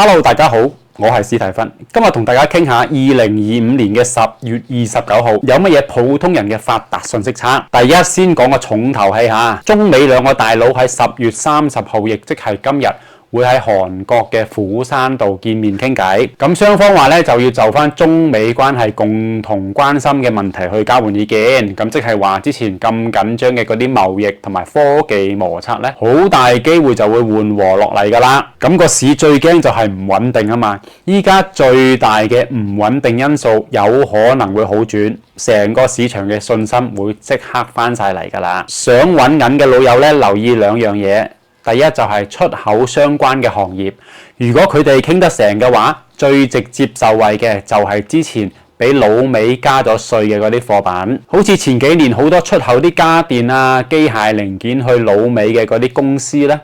Hello， 大家好，我係史提芬，今日同大家傾下2025年嘅10月29號有乜嘢普通人嘅發達信息差。第一，先講個重頭戲吓，中美兩個大佬喺10月30號，亦即係今日，會喺韓國嘅釜山度見面傾偈。咁雙方話咧就要就翻中美關係共同關心嘅問題去交換意見。咁即係話之前咁緊張嘅嗰啲貿易同埋科技摩擦咧，好大機會就會緩和落嚟㗎啦。咁個市最驚就係唔穩定啊嘛。依家最大嘅唔穩定因素有可能會好轉，成個市場嘅信心會即刻翻晒嚟㗎啦。想揾銀嘅老友咧，留意兩樣嘢。第一就係出口相關嘅行業，如果佢哋傾得成嘅話，最直接受惠嘅就係之前俾老美加咗稅嘅嗰啲貨品，好似前幾年好多出口啲家電啊、機械零件去老美嘅嗰啲公司咧，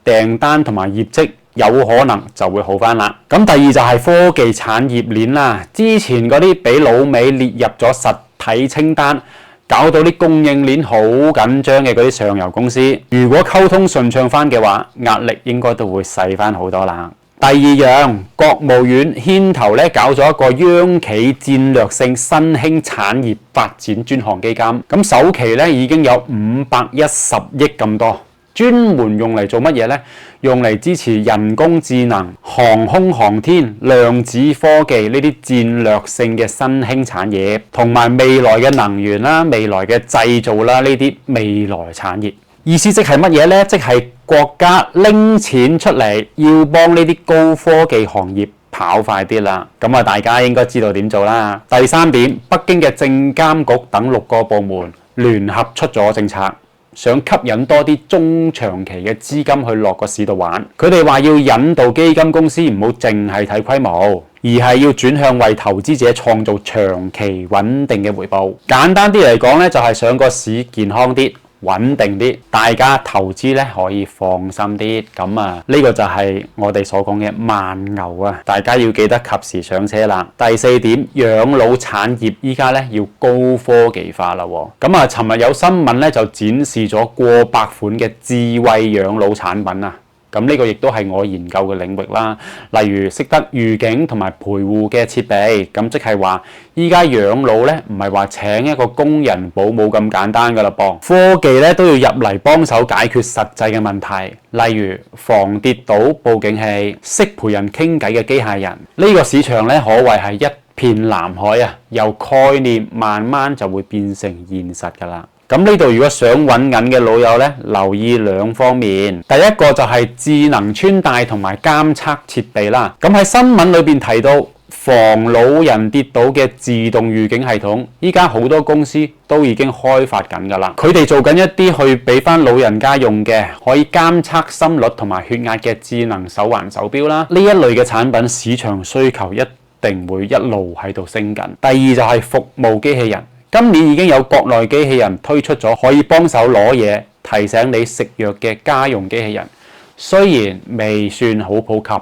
訂單同埋業績有可能就會好翻啦。咁第二就係科技產業鏈啦，之前嗰啲俾老美列入咗實體清單，搞到啲供應鏈好緊張嘅嗰啲上游公司，如果溝通順暢翻嘅話，壓力應該都會細翻好多啦。第二樣，國務院牽頭咧搞咗一個央企戰略性新興產業發展專項基金，咁首期咧已經有510億咁多，專門用嚟做乜嘢呢？用嚟支持人工智能、航空航天、量子科技呢啲戰略性嘅新興產業，同埋未來嘅能源啦、未來嘅製造啦呢啲未來產業。意思即係乜嘢呢？即係國家拎錢出嚟，要幫呢啲高科技行業跑快啲啦。咁啊，大家應該知道點做啦。第三點，北京嘅證監局等6個部門聯合出咗政策。想吸引多啲中長期嘅資金去落個市度玩，佢哋話要引導基金公司唔好淨係睇規模，而係要轉向為投資者創造長期穩定嘅回報。簡單啲嚟講咧，就係想個市健康啲、穩定啲，大家投資咧可以放心啲。咁啊，呢個就係我哋所講嘅慢牛啊，大家要記得及時上車啦。第四點，養老產業依家咧要高科技化啦。咁啊，尋日有新聞咧就展示咗過百款嘅智慧養老產品啊。咁呢個亦都係我研究嘅領域啦，例如識得預警同埋陪護嘅設備，咁即係話依家養老咧唔係話請一個工人保姆咁簡單噶啦噃，科技咧都要入嚟幫手解決實際嘅問題，例如防跌倒報警器、識陪人傾偈嘅機械人。呢個市場咧可謂係一片藍海啊，由概念慢慢就會變成現實噶啦。咁呢度如果想揾銀嘅老友咧，留意兩方面。第一個就係智能穿戴同埋監測設備啦。咁喺新聞裏邊提到防老人跌倒嘅自動預警系統，依家好多公司都已經開發緊㗎啦。佢哋做緊一啲去俾翻老人家用嘅，可以監測心率同埋血壓嘅智能手環手錶啦。呢一類嘅產品市場需求一定會一路喺度升緊。第二就係服務機器人。今年已經有國內機器人推出咗可以幫手攞嘢、提醒你食藥嘅家用機器人，雖然未算好普及，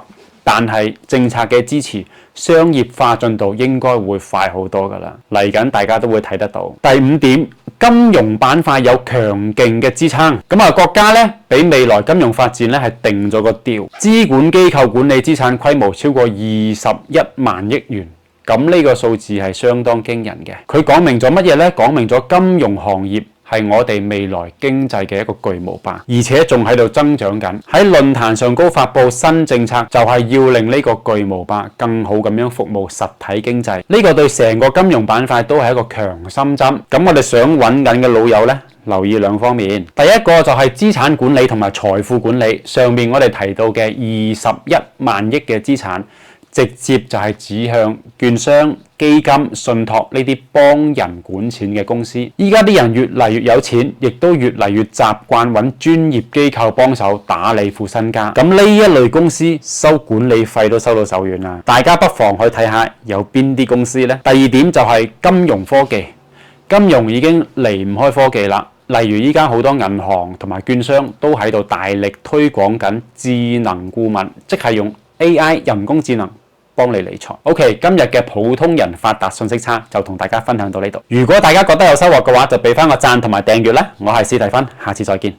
但係政策嘅支持，商業化進度應該會快好多㗎啦。嚟緊大家都會睇得到。第五點，金融板塊有強勁嘅支撐。咁啊，國家咧俾未來金融發展咧係定咗個調，資管機構管理資產規模超過21萬億元。咁呢個數字係相當驚人嘅，佢講明咗乜嘢呢？講明咗金融行業係我哋未來經濟嘅一個巨無霸，而且仲喺度增長緊。喺論壇上高發佈新政策，就係要令呢個巨無霸更好咁樣服務實體經濟。呢個對成個金融板塊都係一個強心針。咁我哋想揾緊嘅老友呢，留意兩方面。第一個就係資產管理同埋財富管理。上面我哋提到嘅21萬億嘅資產，直接就係指向券商、基金、信託呢啲幫人管錢嘅公司。依家啲人越嚟越有錢，亦都越嚟越習慣揾專業機構幫手打理副身家。咁呢一類公司收管理費都收到手軟啦。大家不妨去睇下有邊啲公司呢？第二點就係金融科技，金融已經離唔開科技啦。例如依家好多銀行同埋券商都喺度大力推廣緊智能顧問，即係用 AI 人工智能幫你理財。OK， 今日嘅普通人發達信息差就同大家分享到呢度。如果大家覺得有收穫嘅話，就俾翻個讚同埋訂閱啦。我係史提芬，下次再見。